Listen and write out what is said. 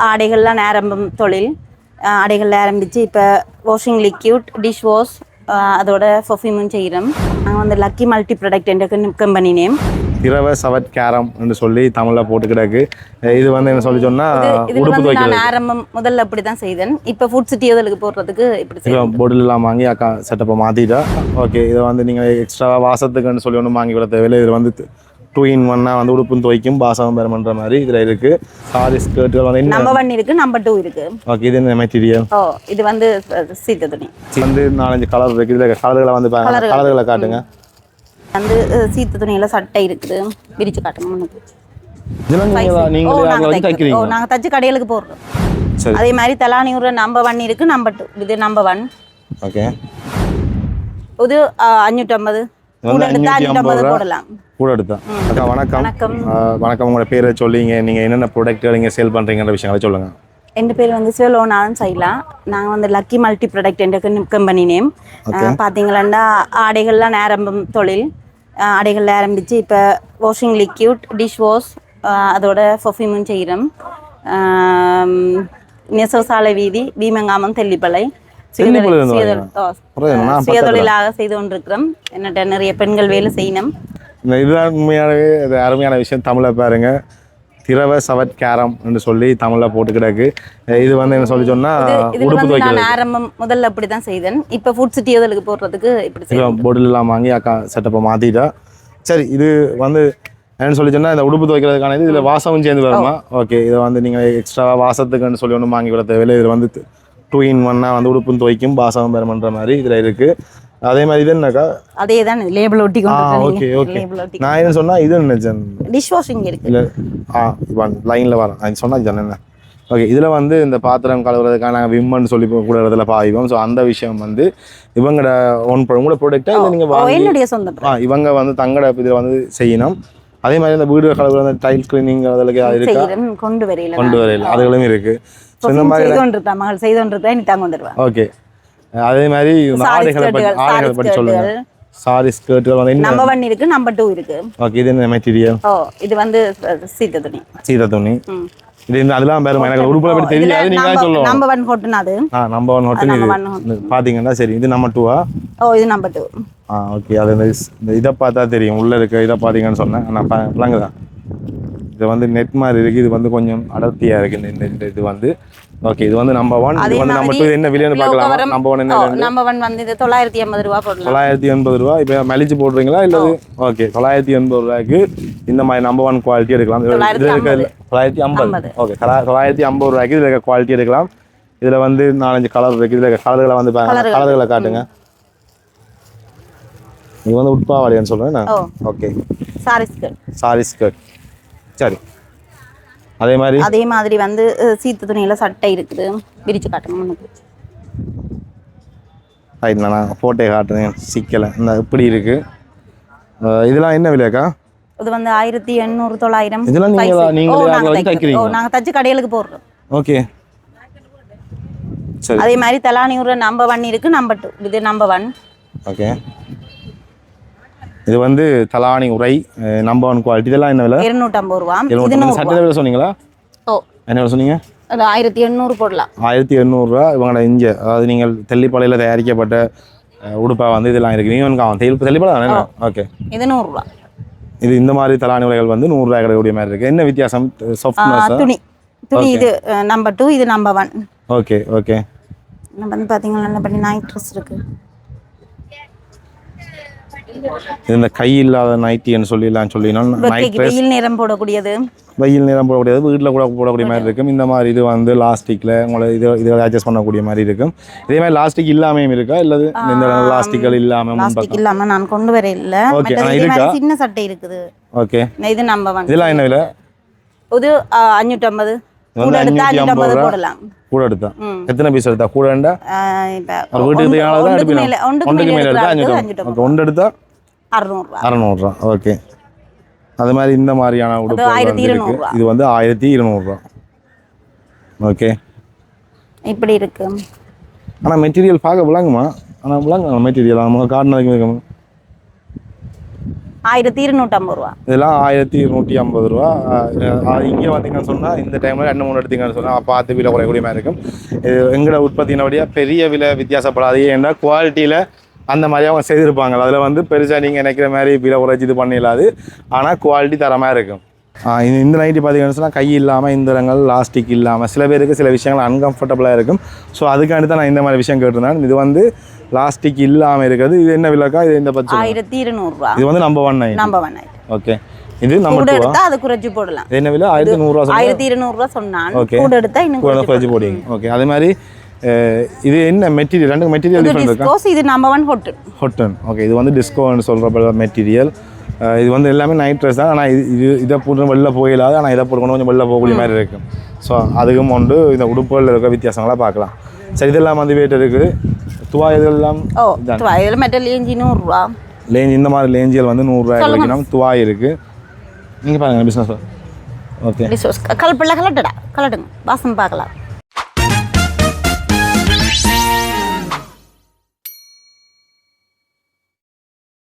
ஆடைகள்லாம் ஆரம்பம் தொழில் ஆடைகள் ஆரம்பித்து இப்போ வாஷிங் லிக்யூட் டிஷ் வாஷ் அதோட பர்ஃப்யூமும் செய்கிறோம். நாங்கள் வந்து லக்கி மல்டி ப்ராடக்ட் என்ற கம்பெனி நேம். திரவ சவட் கேரம் என்று சொல்லி தமிழில் போட்டு கிடக்கு. இது வந்து என்ன சொல்லி சொன்னால் உடுப்பு துவைக்கிறது. நான் ஆரம்பம் முதல்ல அப்படி தான் செய்தேன். இப்போ ஃபுட் சிட்டி அதற்கு போடுறதுக்கு இப்படி பொருளெல்லாம் வாங்கி அக்கா செட்டப்பை மாற்றிட்டா. ஓகே, இதை வந்து நீங்கள் எக்ஸ்ட்ரா வாசத்துக்குன்னு சொல்லி ஒன்றும் வாங்கி விட தேவையில்லை. இது வந்து 2-in-1 வந்து உடுப்பும் துவைக்கும் பாசகம் பெறமன்ற மாதிரி இதில் இருக்குது. சாரி ஸ்கர்ட்டுகள் வந்து நம்பர் 1 இருக்குது, நம்பர் 2 இருக்குது. ஓகே, இது என்ன மெட்டீரியல்? இது வந்து சீத்த துணி. வந்து 4-5 கலர் இருக்குது. இதில் கலர்களை வந்து கலர்களை காட்டுங்க. வந்து சீத்த துணியில சட்டை இருக்குது, விரிச்சு காட்டுங்க. நாங்கள் தச்சு கடைகளுக்கு போடுறோம். அதே மாதிரி தலானியூர் நம்பர் 1 இருக்குது, நம்பர் 2 இது நம்பர் 1. ஓகே, இது 550 போடலாம். கூட எடுத்தா. அக்கா வணக்கம். வணக்கம். உங்களோட பேரை சொல்லிங்க, நீங்கள் என்னென்ன ப்ராடக்ட்கள் நீங்கள் சேல் பண்ணுறீங்கன்ற விஷயங்களை சொல்லுங்கள். என் பேர் வந்து சிவலோனாலும் செய்யலாம். நாங்கள் வந்து லக்கி மல்டி ப்ராடக்ட் என்ற கம்பெனி நேம். பார்த்தீங்களா, ஆடைகள்லாம் ஆரம்பம் தொழில் ஆடைகள் ஆரம்பித்து இப்போ வாஷிங் லிக்யூட் டிஷ் வாஷ் அதோட பர்ஃப்யூமும் செய்கிறோம். நெசவுசாலை வீதி, பீமங்காமம், தெல்லிப்பளை சுயதொழிலாக செய்து கொண்டிருக்கிறோம். என்னட்ட நிறைய பெண்கள் வேலை செய்யணும். இதுதான் உண்மையானவே அது அருமையான விஷயம். தமிழை பாருங்க, திரவ சவட் கேரம் என்று சொல்லி தமிழில் போட்டு கிடக்கு. இது வந்து என்ன சொல்லி சொன்னால் உடுப்பு துவைக்கிறது. நான் ஆரம்பம் முதல்ல அப்படி தான் செய்தேன். இப்போ ஃபுட் சிட்டி அதற்கு போடுறதுக்கு இப்படி பொருளெல்லாம் வாங்கி அக்கா செட்டப்பை மாற்றிட்டா. சரி, இது வந்து என்னன்னு சொல்லி சொன்னால் இந்த உடுப்பு துவைக்கிறதுக்கான இது இதில் வாசமும் சேர்ந்து வருமா? ஓகே, இதை வந்து நீங்கள் எக்ஸ்ட்ரா வாசத்துக்குன்னு சொல்லி ஒன்றும் வாங்கி விட தேவையில்லை. இது வந்து 2-in-1 வந்து உடுப்பும் துவைக்கும் பாசகம் பெறமன்ற மாதிரி இதில் இருக்குது. அதே மாதிரி இது என்னக்கா? அதே தான் லேபிள் ஒட்டி கொண்டு. ஓகே ஓகே, நான் என்ன சொன்னால் இது நினைச்சேன் டிஷ் வாஷிங் இருக்குது. இல்லை லைனில் வரேன் அது சொன்னால் இது என்ன. ஓகே, இதில் வந்து இந்த பாத்திரம் கழுவுறதுக்கான விம்மன்னு சொல்லி கூட இடத்துல பாய்வோம். ஸோ அந்த விஷயம் வந்து இவங்களோட உங்களோட ப்ராடக்டாக இதை நீங்கள் என்னுடைய சொந்தம் இவங்க வந்து தங்களோட இதில் வந்து செய்யணும். அதே மாதிரி இந்த வீடு கழுவுற அந்த டைல் கிளீனிங் அதற்கு இருக்கா? கொண்டு வரையில அதுகளும் இருக்குது. ஸோ இந்த மாதிரி மகள் செய்து கொண்டிருக்கா, நீ தாங்க வந்துடுவா. ஓகே, அதே மாதிரி ஆடைகளை பற்றி சொல்லுங்க. சாரி ஸ்கர்ட்டுகள் வந்து நம்பர் 1 இருக்கு, நம்பர் 2 இருக்கு. ஓகே, இது என்ன மெட்டீரியல்? இது வந்து சீத்த துணி. இது அதெல்லாம் பேரும் எனக்கு உடுப்புல பத்தி தெரியாது, நீங்க சொல்லுங்க. நம்பர் 1 ஹோட்டன் அது. நம்பர் 1 ஹோட்டன் இது பாத்தீங்கன்னா சரி. இது நம்பர் 2 இது நம்பர் 2. ஓகே, அது இதை பார்த்தா தெரியும் உள்ள இருக்க. இதை பாத்தீங்கன்னு சொன்னேன் நான் விளங்குதான். இது வந்து நெட் மாதிரி இருக்கு. இது வந்து கொஞ்சம் அடர்த்தியா இருக்கு இந்த இது வந்து. ஓகே, இது வந்து நம்பர் 1. இது வந்து நம்பர் 2 என்ன விலைன்னு பார்க்கலாம். நம்பர் 1 என்ன? நம்பர் 1 வந்து இது 980 ரூபாய் போடலாம். 980 ரூபாய். இப்போ மலிச்சு போடுறீங்களா இல்ல? ஓகே, 980 ரூபாய்க்கு இந்த மாதிரி நம்பர் 1 குவாலிட்டி எடுக்கலாம். இது இருக்க 950. ஓகே, 950 ரூபாய்க்கு இதுல இருக்க குவாலிட்டி எடுக்கலாம். இதுல வந்து 4-5 கலர் இருக்கு. இதுல கலர்களை வந்து கலர்களை காட்டுங்க. இது வந்து உட்பாவாடின்னு சொல்றேன். Okay, sorry skirt. சரி, அதே மாதிரி வந்து சீத்த துணியில சட்டை இருக்குது, விரிச்சு காட்டுங்க. நான் போட்டோ காட்டுறேன், சிக்கலை இந்த இப்படி இருக்கு. இதெல்லாம் என்ன விலையாக்கா? இது வந்து 1800 900. இதெல்லாம் நாங்க தச்சு கடைகளுக்கு போடுறோம். ஓகே, சரி. அதே மாதிரி தலானியூர் நம்பர் 1 இருக்கு, நம்பர் 2 இது நம்பர் 1. ஓகே, இது வந்து தலானி உரை நம்பர் 1 குவாலிட்டி. இதெல்லாம் என்ன விலை? 250 ரூபா. இது சட்டை விலை சொன்னீங்களா? என்ன விலை சொன்னீங்க? 1800 போடலாம். 1800 ரூபா. இவங்களோட இங்கே அதாவது நீங்கள் தெல்லிப்பாளையில் தயாரிக்கப்பட்ட உடுப்பா வந்து இதெல்லாம் இருக்கு. நீங்கள் தெல்லிப்பாளை தானே? ஓகே, இது 100 ரூபா. இது இந்த மாதிரி தலானி உரைகள் வந்து 100 ரூபாய் கிடைக்கக்கூடிய மாதிரி இருக்கு. என்ன வித்தியாசம்? சாஃப்ட்னஸ் துணி இது நம்பர் 2, இது நம்பர் 1. ஓகே ஓகே, நம்ம வந்து பாத்தீங்கன்னா நல்ல பண்ணி நைட் ட்ரெஸ் இருக்கு. இந்த கை இல்லாத நைட்டின்னு சொல்லிடலாம். வெயில் நேரம் போடக்கூடியது, வீட்டில் கூட போடக்கூடிய மாதிரி இருக்கும். இந்த மாதிரி இது வந்து லாஸ்டிக்ல உங்களை இதில் அட்ஜஸ்ட் பண்ணக்கூடிய மாதிரி இருக்கும். இதே மாதிரி லாஸ்டிக் இல்லாமையும் இருக்கா? இல்லது இந்த லாஸ்டிக்கள் இல்லாம நான் கொண்டு வர இல்ல. சின்ன சட்டை இருக்குது. ஓகே, இது நம்பர் 1. இதெல்லாம் என்ன விலை? இது 550. கூட எடுத்தா 550 போடலாம். கூட எடுத்தா எத்தனை பீஸ் எடுத்தா? கூட எடுத்தா வீட்டுக்கு தேவையானதான் எடுப்பீங்க. ஒன்றுக்கு மேல எடுத்தா 550. ஒன்று எடுத்தா 600 ரூபா. ஓகே, அது மாதிரி இந்த மாதிரியான உடுப்பு இருக்கு. இது வந்து 1200 ரூபா. ஓகே, இப்படி இருக்கு. ஆனா மெட்டீரியல் பார்க்க விளங்குமா? ஆனா விளங்க மெட்டீரியல் நம்ம காட்டினதுக்கு 1250 ரூபா. இதெல்லாம் 1250 ரூபா. இங்கே வந்தீங்கன்னு சொன்னால் இந்த டைமில் 2-3 எடுத்தீங்கன்னு சொன்னால் பார்த்து விலை குறையக்கூடிய மாதிரி இருக்கும். இது எங்களோட உற்பத்தியினபடியாக பெரிய விலை வித்தியாசப்படாது. ஏன்னா குவாலிட்டியில் அந்த மாதிரி அவங்க செய்திருப்பாங்க. அதில் வந்து பெருசாக நீங்கள் நினைக்கிற மாதிரி விலை குறைச்சி இது பண்ணிடலாது. ஆனால் குவாலிட்டி தரமாக இருக்கும். இந்த நைட்டி பார்த்தீங்கன்னு சொன்னால் கை இல்லாமல் இந்த இடங்கள் லாஸ்டிக் இல்லாமல் சில பேருக்கு சில விஷயங்கள் அன்கம்ஃபர்டபுளாக இருக்கும். ஸோ அதுக்காண்டி தான் நான் இந்த மாதிரி விஷயம் கேட்டிருந்தேன். இது வந்து லாஸ்டிக் இல்லாமல் இருக்கிறது. இது என்ன விலைக்கா? இது இந்த பட்சம் 1200 ரூபா. இது வந்து number 1 nighty. Number 1 nighty. Okay. இது நம்ம கூட எடுத்தா அது குறைச்சி போடலாம். என்ன விலை? 1200 ரூபா. 1200 ரூபா சொன்னான். ஓகே. கூட எடுத்தா இன்னும் குறைச்சி போடுவீங்க. ஓகே. அதே மாதிரி இது என்ன மெட்டீரியல்? ரெண்டு மெட்டீரியல் டிஃபரெண்ட் இருக்கா? இது நம்பர் 1 ஹாட்டன். ஹாட்டன். ஓகே. இது வந்து டிஸ்கோன்னு சொல்கிற மெட்டீரியல். இது வந்து எல்லாமே நைட் ட்ரெஸ் தான். ஆனால் இதை போட்டு வெளில போயிடாது. ஆனால் இதை போட்டு கொஞ்சம் வெளில போகக்கூடிய மாதிரி இருக்கும். ஸோ அதுக்கும் ஒன்று இந்த உடுப்புகளில் இருக்க வித்தியாசங்களாக பார்க்கலாம். சரி, இதெல்லாம் வந்து வெயிட் இருக்குது. துவா இதெல்லாம் இதில் மெட்டல் லேஞ்சி 100 ரூபா. லேஞ்சி இந்த மாதிரி லேஞ்சியல் வந்து 100 ரூபாய் வைக்கணும். துவா இருக்குது. நீங்கள் பாருங்கள் பிஸ்னஸ். ஓகே. கலட்டுங்க வாசம் பார்க்கலாம்.